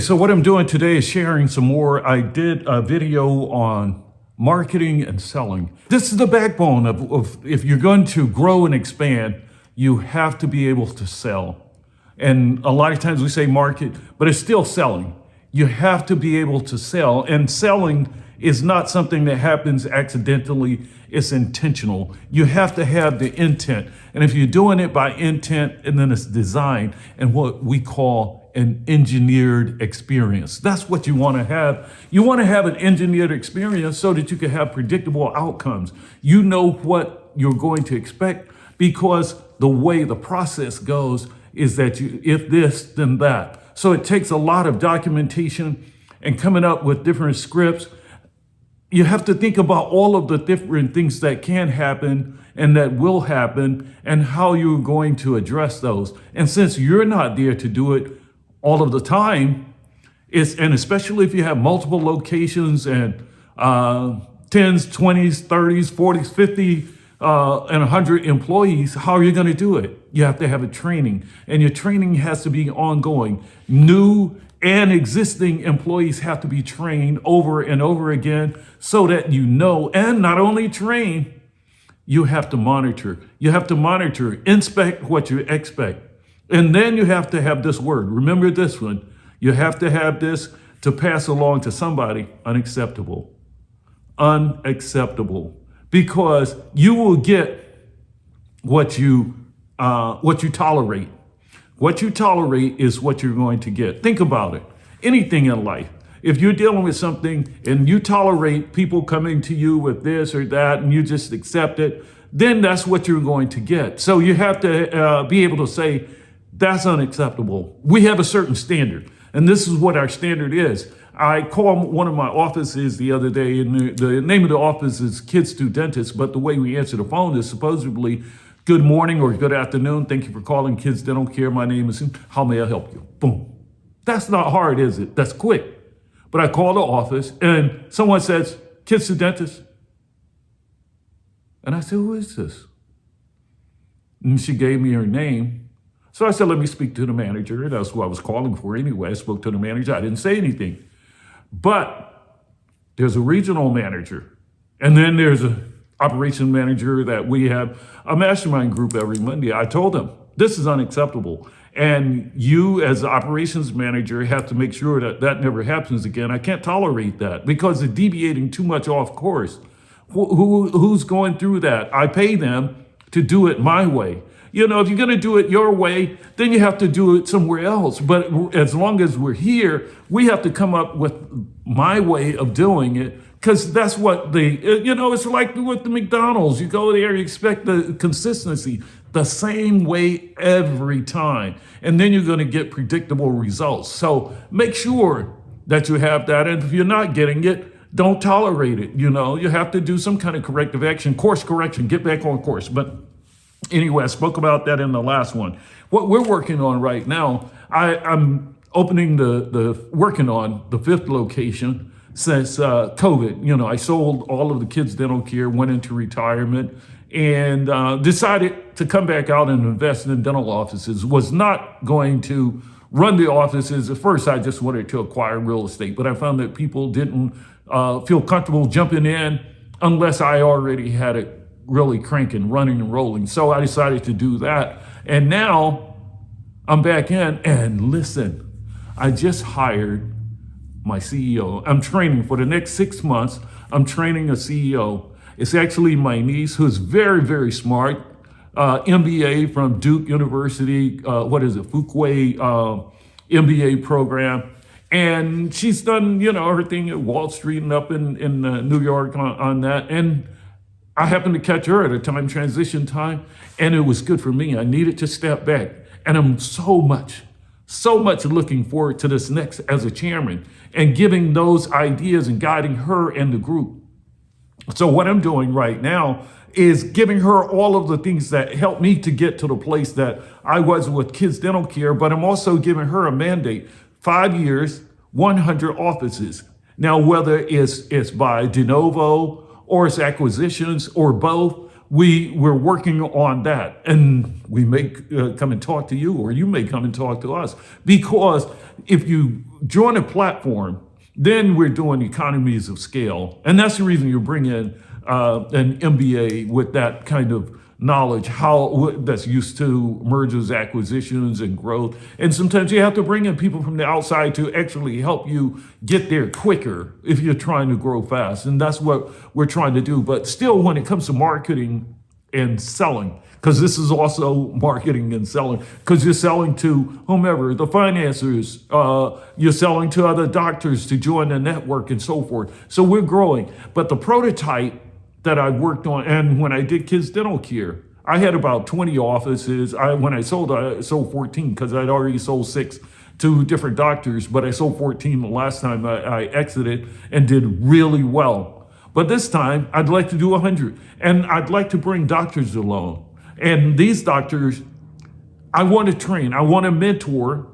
So what I'm doing today is sharing some more. I did a video on marketing and selling. This is the backbone of if you're going to grow and expand, you have to be able to sell. And a lot of times we say market, but it's still selling. You have to be able to sell, and selling is not something that happens accidentally, it's intentional. You have to have the intent. And if you're doing it by intent, and then it's design and what we call an engineered experience. That's what you want to have. You want to have an engineered experience so that you can have predictable outcomes. You know what you're going to expect because the way the process goes is that if this, then that. So it takes a lot of documentation and coming up with different scripts. You have to think about all of the different things that can happen and that will happen and how you're going to address those. And since you're not there to do it all of the time, and especially if you have multiple locations and 10s, 20s, 30s, 40s, 50, and 100 employees, how are you going to do it? You have to have a training, and your training has to be ongoing. New and existing employees have to be trained over and over again so that you know, and not only train, you have to monitor. You have to monitor, inspect what you expect. And then you have to have this word. Remember this one. You have to have this to pass along to somebody. Unacceptable. Unacceptable. Because you will get what you tolerate. What you tolerate is what you're going to get. Think about it. Anything in life. If you're dealing with something and you tolerate people coming to you with this or that and you just accept it, then that's what you're going to get. So you have to be able to say, that's unacceptable. We have a certain standard, and this is what our standard is. I called one of my offices the other day, and the name of the office is Kids to Dentists, but the way we answer the phone is supposedly good morning or good afternoon. Thank you for calling Kids Dental Care. My name is, how may I help you? Boom. That's not hard, is it? That's quick. But I call the office, and someone says, Kids to Dentists. And I said, who is this? And she gave me her name. So I said, let me speak to the manager. That's who I was calling for anyway. I spoke to the manager. I didn't say anything. But there's a regional manager. And then there's an operations manager that we have a mastermind group every Monday. I told them, this is unacceptable. And you as the operations manager have to make sure that that never happens again. I can't tolerate that because it's deviating too much off course. Who's going through that? I pay them to do it my way. You know, if you're going to do it your way, then you have to do it somewhere else. But as long as we're here, we have to come up with my way of doing it, because that's what it's like with the McDonald's. You go there, you expect the consistency, the same way every time. And then you're going to get predictable results. So make sure that you have that. And if you're not getting it, don't tolerate it. You have to do some kind of corrective action, course correction, get back on course. But anyway, I spoke about that in the last one. What we're working on right now, I'm opening working on the 5th location since COVID. I sold all of the Kids Dental Care, went into retirement, and decided to come back out and invest in dental offices. Was not going to run the offices. At first, I just wanted to acquire real estate, but I found that people didn't feel comfortable jumping in unless I already had it really cranking, running and rolling. So I decided to do that. And now I'm back in, and listen, I just hired my CEO. I'm training for the next 6 months. I'm training a CEO. It's actually my niece, who's very, very smart, MBA from Duke University, Fuquay MBA program. And she's done, her thing at Wall Street and up in New York on that. And I happened to catch her at a transition time, and it was good for me. I needed to step back. And I'm so much looking forward to this next as a chairman and giving those ideas and guiding her and the group. So what I'm doing right now is giving her all of the things that helped me to get to the place that I was with Kids Dental Care, but I'm also giving her a mandate, 5 years, 100 offices. Now, whether it's by de novo or it's acquisitions or both, we're working on that, and we may come and talk to you, or you may come and talk to us, because if you join a platform, then we're doing economies of scale. And that's the reason you bring in an MBA with that kind of knowledge, that's used to mergers, acquisitions, and growth. And sometimes you have to bring in people from the outside to actually help you get there quicker if you're trying to grow fast. And that's what we're trying to do. But still, when it comes to marketing and selling, because this is also marketing and selling, because you're selling to whomever, the financiers, you're selling to other doctors to join the network and so forth. So we're growing. But the prototype that I worked on, and when I did kids dental care, I had about 20 offices. When I sold 14 because I'd already sold 6 to different doctors, but I sold 14 the last time I exited and did really well. But this time I'd like to do 100, and I'd like to bring doctors along. And these doctors, I want to train, I want to mentor,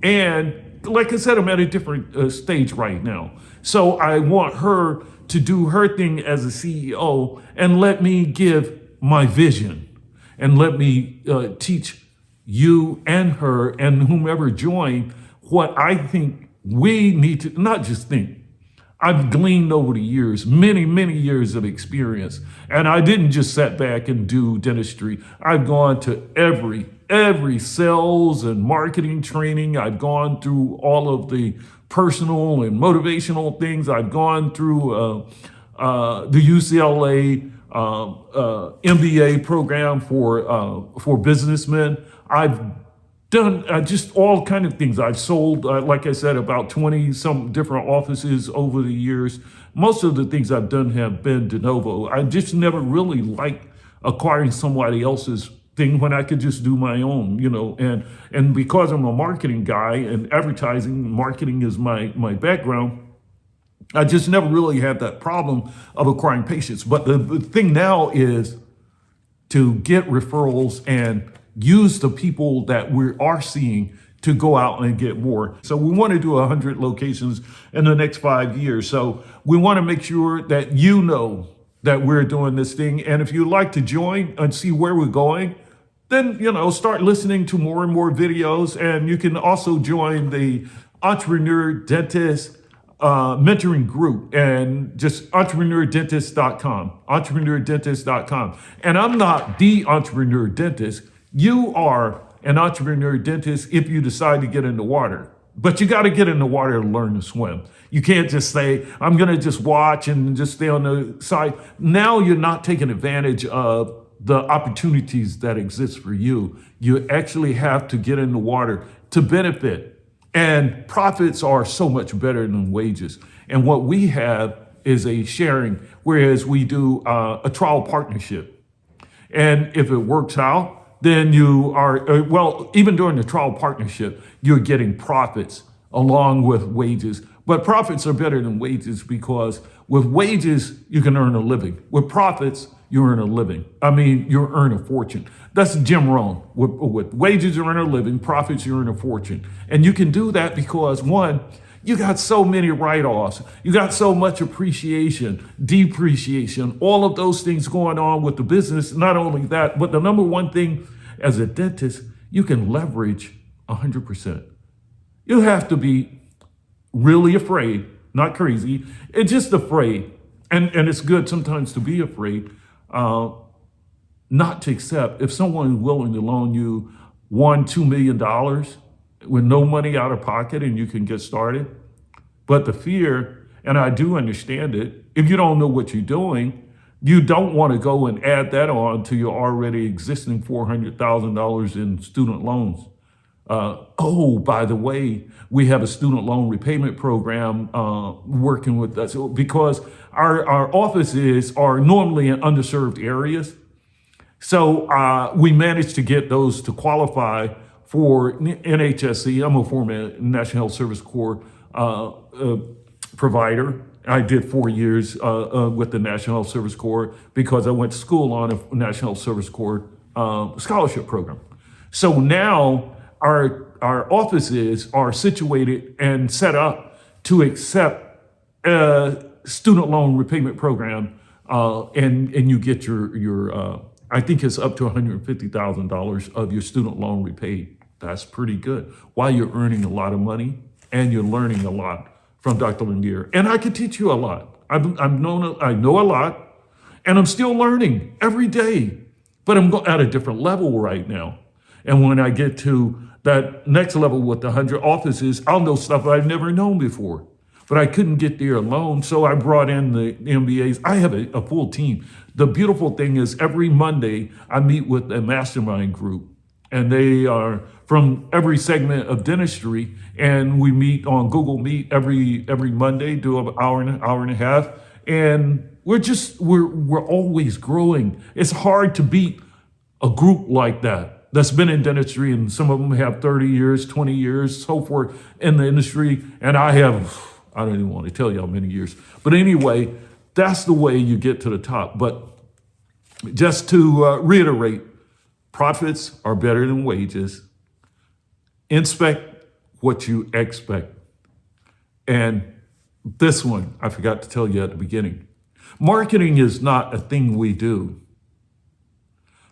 and like I said, I'm at a different stage right now. So I want her to do her thing as a CEO and let me give my vision and let me teach you and her and whomever join what I think we need to, not just think. I've gleaned over the years, many, many years of experience. And I didn't just sit back and do dentistry. I've gone to every sales and marketing training. I've gone through all of the personal and motivational things. I've gone through the UCLA MBA program for businessmen. I've done just all kind of things. I've sold, like I said, about 20 some different offices over the years. Most of the things I've done have been de novo. I just never really liked acquiring somebody else's thing when I could just do my own, and because I'm a marketing guy and advertising, marketing is my background, I just never really had that problem of acquiring patients. But the thing now is to get referrals and use the people that we are seeing to go out and get more. So we want to do 100 locations in the next 5 years. So we want to make sure that you know that we're doing this thing. And if you'd like to join and see where we're going, then, start listening to more and more videos. And you can also join the Entrepreneur Dentist mentoring group, and just entrepreneurdentist.com. And I'm not the entrepreneur dentist. You are an entrepreneur dentist if you decide to get in the water. But you got to get in the water to learn to swim. You can't just say, I'm going to just watch and just stay on the side. Now you're not taking advantage of the opportunities that exist for you. You actually have to get in the water to benefit. And profits are so much better than wages. And what we have is a sharing, whereas we do a trial partnership. And if it works out, then you are, even during the trial partnership, you're getting profits along with wages. But profits are better than wages because with wages, you can earn a living. With profits, you earn a living. You earn a fortune. That's Jim Rohn. With wages, you earn a living. Profits, you earn a fortune. And you can do that because, one, you got so many write-offs. You got so much appreciation, depreciation, all of those things going on with the business. Not only that, but the number one thing as a dentist, you can leverage 100%. You have to be really afraid, not crazy, it's just afraid. And it's good sometimes to be afraid, not to accept. If someone is willing to loan you $2 million with no money out of pocket and you can get started. But the fear, and I do understand it, if you don't know what you're doing, you don't want to go and add that on to your already existing $400,000 in student loans. By the way, we have a student loan repayment program working with us because our offices are normally in underserved areas. So we managed to get those to qualify for NHSC. I'm a former National Health Service Corps provider. I did 4 years with the National Health Service Corps because I went to school on a National Health Service Corps scholarship program. So now our offices are situated and set up to accept a student loan repayment program, and you get your I think it's up to $150,000 of your student loan repaid. That's pretty good while you're earning a lot of money and you're learning a lot from Dr. Lanier. And I can teach you a lot. I know a lot, and I'm still learning every day, but I'm at a different level right now. And when I get to that next level with the 100 offices, I'll know stuff I've never known before. But I couldn't get there alone, so I brought in the MBAs. I have a full team. The beautiful thing is every Monday, I meet with a mastermind group, and they are from every segment of dentistry, and we meet on Google Meet every Monday, do an hour and a half, and we're always growing. It's hard to beat a group like that's been in dentistry, and some of them have 30 years, 20 years, so forth in the industry, and I don't even want to tell you how many years. But anyway, that's the way you get to the top. But just to reiterate, profits are better than wages. Inspect what you expect. And this one, I forgot to tell you at the beginning. Marketing is not a thing we do.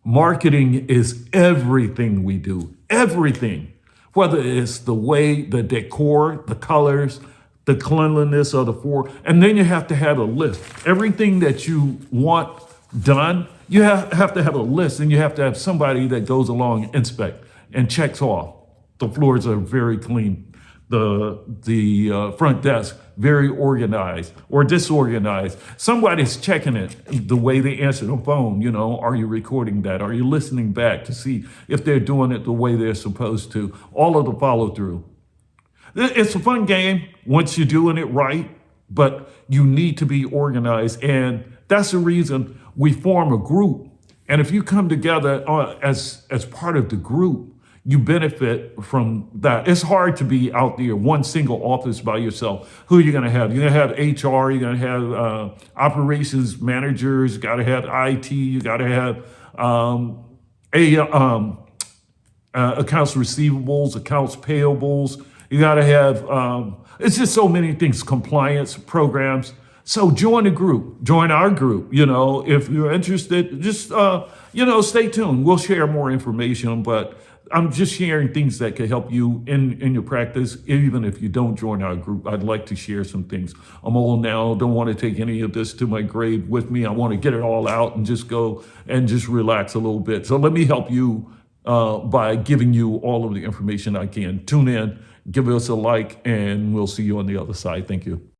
Marketing is everything we do. Everything. Whether it's the way, the decor, the colors, the cleanliness of the floor. And then you have to have a list. Everything that you want done, you have to have a list, and you have to have somebody that goes along and inspect and checks off. The floors are very clean. The front desk, very organized or disorganized. Somebody's checking it, the way they answer the phone, are you recording that? Are you listening back to see if they're doing it the way they're supposed to? All of the follow through. It's a fun game once you're doing it right, but you need to be organized. And that's the reason we form a group. And if you come together as part of the group, you benefit from that. It's hard to be out there, one single office by yourself. Who are you going to have? You're going to have HR, you're going to have operations managers, you got to have IT, you got to have accounts receivables, accounts payables. You got to have, it's just so many things, compliance programs. So join the group, join our group. If you're interested, just, stay tuned. We'll share more information, but I'm just sharing things that could help you in your practice. Even if you don't join our group, I'd like to share some things. I'm old now, don't want to take any of this to my grave with me. I want to get it all out and just go and just relax a little bit. So let me help you by giving you all of the information I can. Tune in, give us a like, and we'll see you on the other side. Thank you.